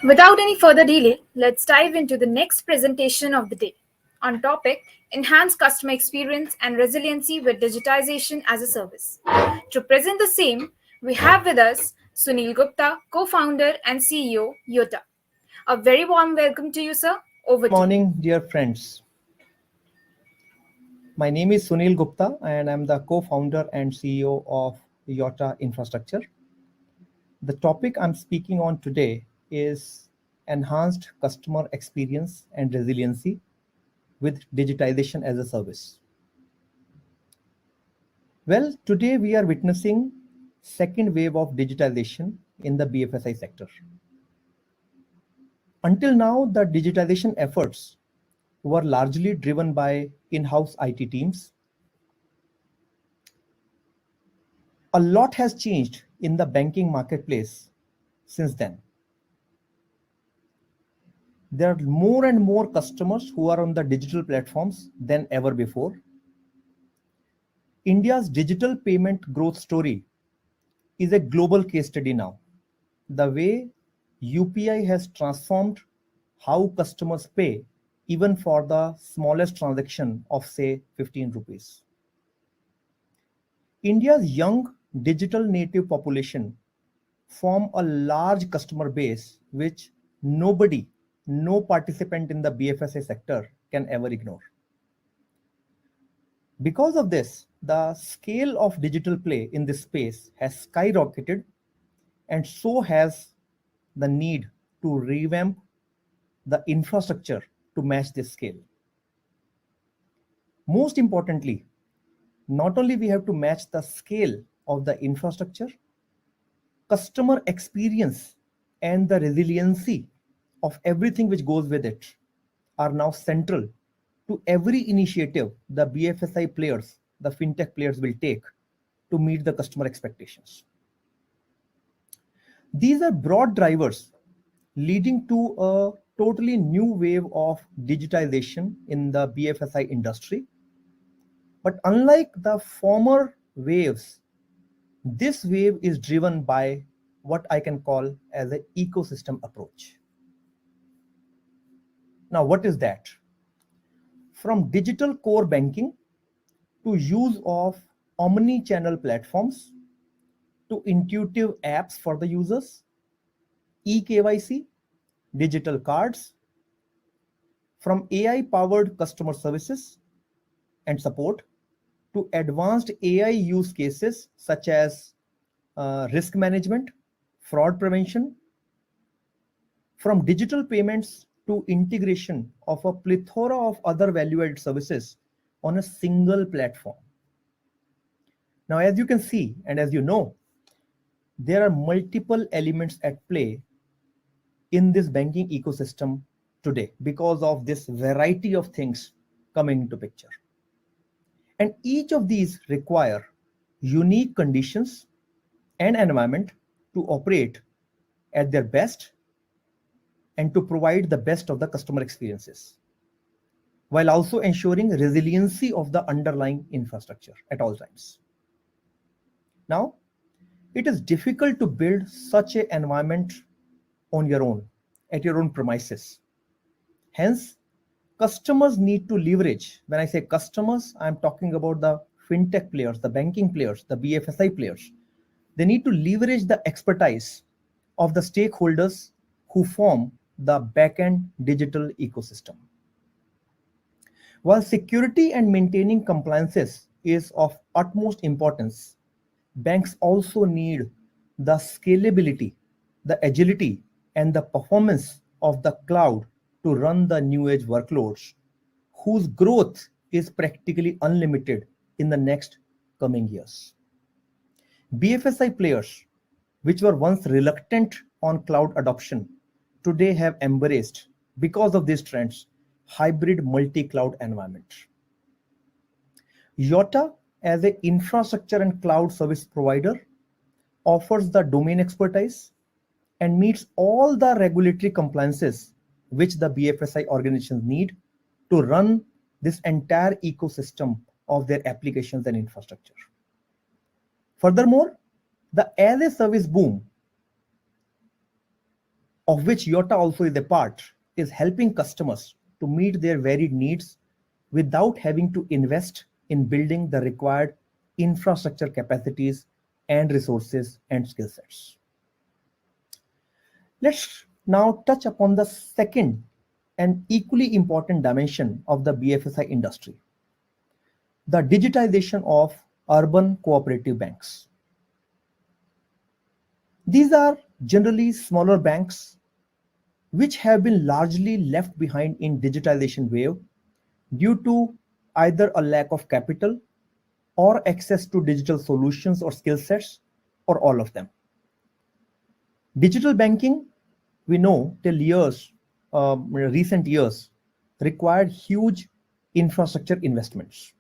Without any further delay, let's dive into the next presentation of the day on topic Enhance Customer Experience and Resiliency with Digitization as a Service. To present the same, we have with us Sunil Gupta, co-founder and CEO, Yotta. A very warm welcome to you, sir. Over Good to you. morning, dear friends. My name is Sunil Gupta, and I'm the co-founder and CEO of Yotta Infrastructure. The topic I'm speaking on today is enhanced customer experience and resiliency with digitization as a service. Well, today we are witnessing second wave of digitization in the BFSI sector. Until now, the digitization efforts were largely driven by in-house IT teams. A lot has changed in the banking marketplace since then. There are more and more customers who are on the digital platforms than ever before. India's digital payment growth story is a global case study now. The way UPI has transformed how customers pay even for the smallest transaction of say 15 rupees. India's young digital native population form a large customer base which no participant in the BFSI sector can ever ignore. Because of this, the scale of digital play in this space has skyrocketed, and so has the need to revamp the infrastructure to match this scale. Most importantly, not only we have to match the scale of the infrastructure, customer experience and the resiliency of everything which goes with it are now central to every initiative the BFSI players, the fintech players will take to meet the customer expectations. These are broad drivers leading to a totally new wave of digitization in the BFSI industry. But unlike the former waves, this wave is driven by what I can call as an ecosystem approach. Now, what is that? From digital core banking to use of omni-channel platforms to intuitive apps for the users, eKYC, digital cards, from AI-powered customer services and support to advanced AI use cases such as risk management, fraud prevention, from digital payments to integration of a plethora of other value-added services on a single platform. Now, as you can see, and as you know, there are multiple elements at play in this banking ecosystem today because of this variety of things coming into picture. And each of these require unique conditions and environment to operate at their best and to provide the best of the customer experiences, while also ensuring resiliency of the underlying infrastructure at all times. Now, it is difficult to build such an environment on your own, at your own premises. Hence, customers need to leverage. When I say customers, I'm talking about the fintech players, the banking players, the BFSI players. They need to leverage the expertise of the stakeholders who form the backend digital ecosystem. While security and maintaining compliances is of utmost importance, banks also need the scalability, the agility, and the performance of the cloud to run the new age workloads, whose growth is practically unlimited in the next coming years. BFSI players, which were once reluctant on cloud adoption, today have embraced, because of these trends, hybrid multi-cloud environment. Yotta, as an infrastructure and cloud service provider, offers the domain expertise and meets all the regulatory compliances which the BFSI organizations need to run this entire ecosystem of their applications and infrastructure. Furthermore, the as a service boom of which Yotta also is a part, is helping customers to meet their varied needs without having to invest in building the required infrastructure capacities and resources and skill sets. Let's now touch upon the second and equally important dimension of the BFSI industry, the digitization of urban cooperative banks. These are generally smaller banks which have been largely left behind in digitalization wave due to either a lack of capital or access to digital solutions or skill sets, or all of them. Digital banking, we know till recent years, required huge infrastructure investments.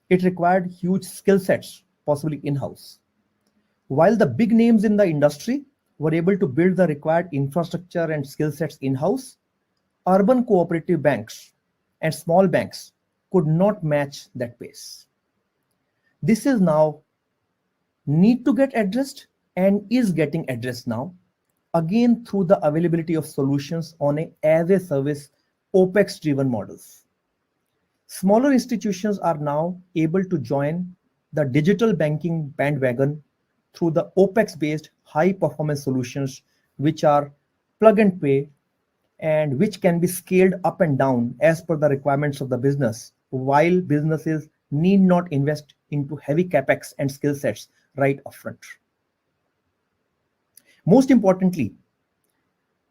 It required huge skill sets, possibly in-house. While the big names in the industry were able to build the required infrastructure and skill sets in-house, urban cooperative banks and small banks could not match that pace. This is now need to get addressed and is getting addressed now, again through the availability of solutions on a as a service OpEx driven models. Smaller institutions are now able to join the digital banking bandwagon through the OpEx based high performance solutions, which are plug and pay and which can be scaled up and down as per the requirements of the business, while businesses need not invest into heavy capex and skill sets right upfront. Most importantly,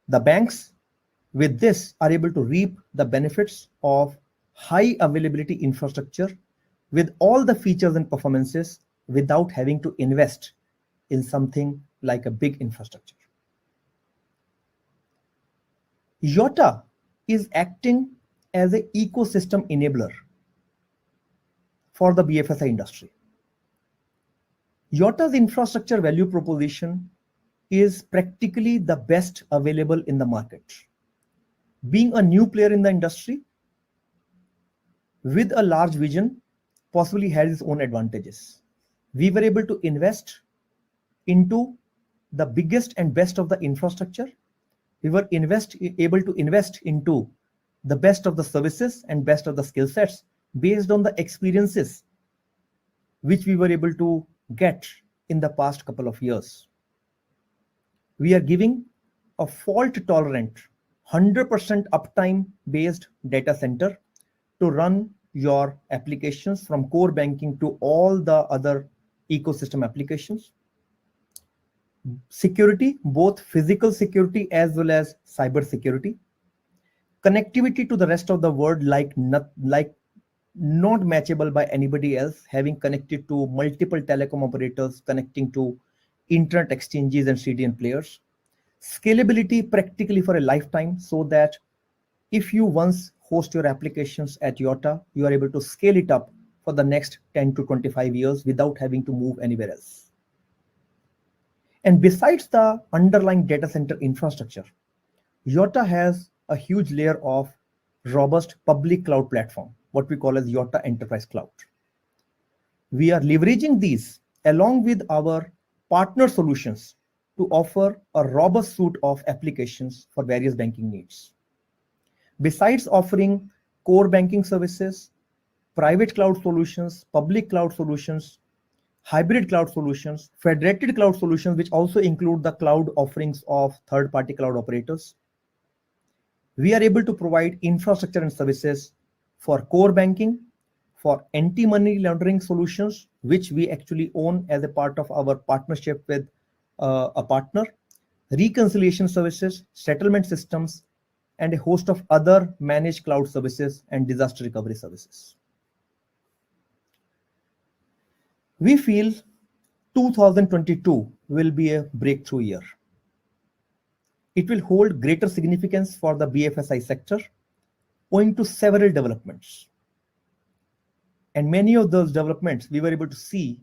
the banks with this are able to reap the benefits of high availability infrastructure with all the features and performances without having to invest in something like a big infrastructure. Yotta is acting as an ecosystem enabler for the BFSI industry. Yotta's infrastructure value proposition is practically the best available in the market. Being a new player in the industry with a large vision possibly has its own advantages. We were able to invest into the biggest and best of the infrastructure. We were able to invest into the best of the services and best of the skill sets based on the experiences which we were able to get in the past couple of years. We are giving a fault tolerant 100% uptime based data center to run your applications from core banking to all the other ecosystem applications. Security, both physical security as well as cyber security. Connectivity to the rest of the world like not matchable by anybody else, having connected to multiple telecom operators, connecting to internet exchanges and CDN players. Scalability practically for a lifetime, so that if you once host your applications at Yotta, you are able to scale it up for the next 10 to 25 years without having to move anywhere else. And besides the underlying data center infrastructure, Yotta has a huge layer of robust public cloud platform, what we call as Yotta Enterprise Cloud. We are leveraging these along with our partner solutions to offer a robust suite of applications for various banking needs. Besides offering core banking services, private cloud solutions, public cloud solutions, hybrid cloud solutions, federated cloud solutions, which also include the cloud offerings of third-party cloud operators, we are able to provide infrastructure and services for core banking, for anti-money laundering solutions, which we actually own as a part of our partnership with a partner, reconciliation services, settlement systems, and a host of other managed cloud services and disaster recovery services. We feel 2022 will be a breakthrough year. It will hold greater significance for the BFSI sector owing to several developments. And many of those developments we were able to see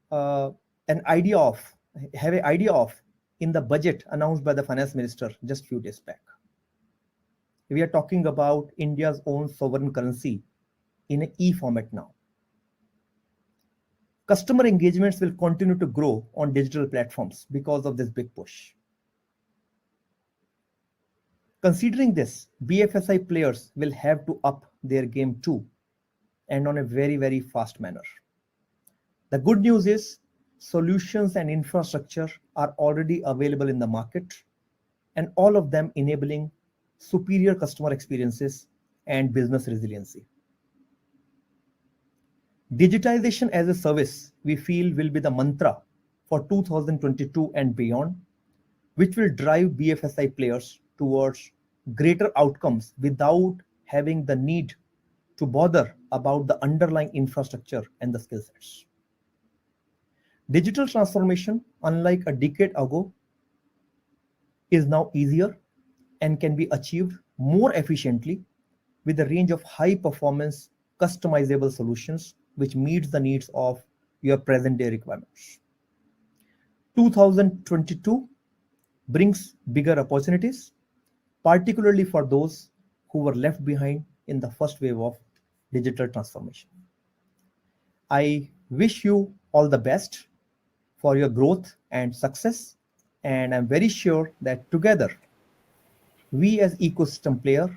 have an idea of in the budget announced by the finance minister just a few days back. We are talking about India's own sovereign currency in an e-format now. Customer engagements will continue to grow on digital platforms because of this big push. Considering this, BFSI players will have to up their game too, and on a very, very fast manner. The good news is solutions and infrastructure are already available in the market, and all of them enabling superior customer experiences and business resiliency. Digitization as a service, we feel, will be the mantra for 2022 and beyond, which will drive BFSI players towards greater outcomes without having the need to bother about the underlying infrastructure and the skill sets. Digital transformation, unlike a decade ago, is now easier and can be achieved more efficiently with a range of high performance customizable solutions which meets the needs of your present day requirements. 2022 brings bigger opportunities, particularly for those who were left behind in the first wave of digital transformation. I wish you all the best for your growth and success, and I'm very sure that together we as ecosystem player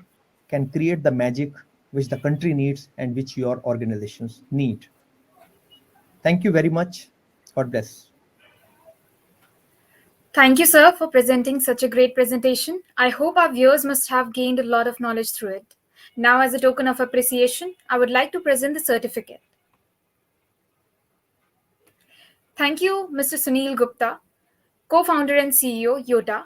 can create the magic which the country needs and which your organizations need. Thank you very much. God bless. Thank you, sir, for presenting such a great presentation. I hope our viewers must have gained a lot of knowledge through it. Now, as a token of appreciation, I would like to present the certificate. Thank you, Mr. Sunil Gupta, co-founder and CEO, Yotta,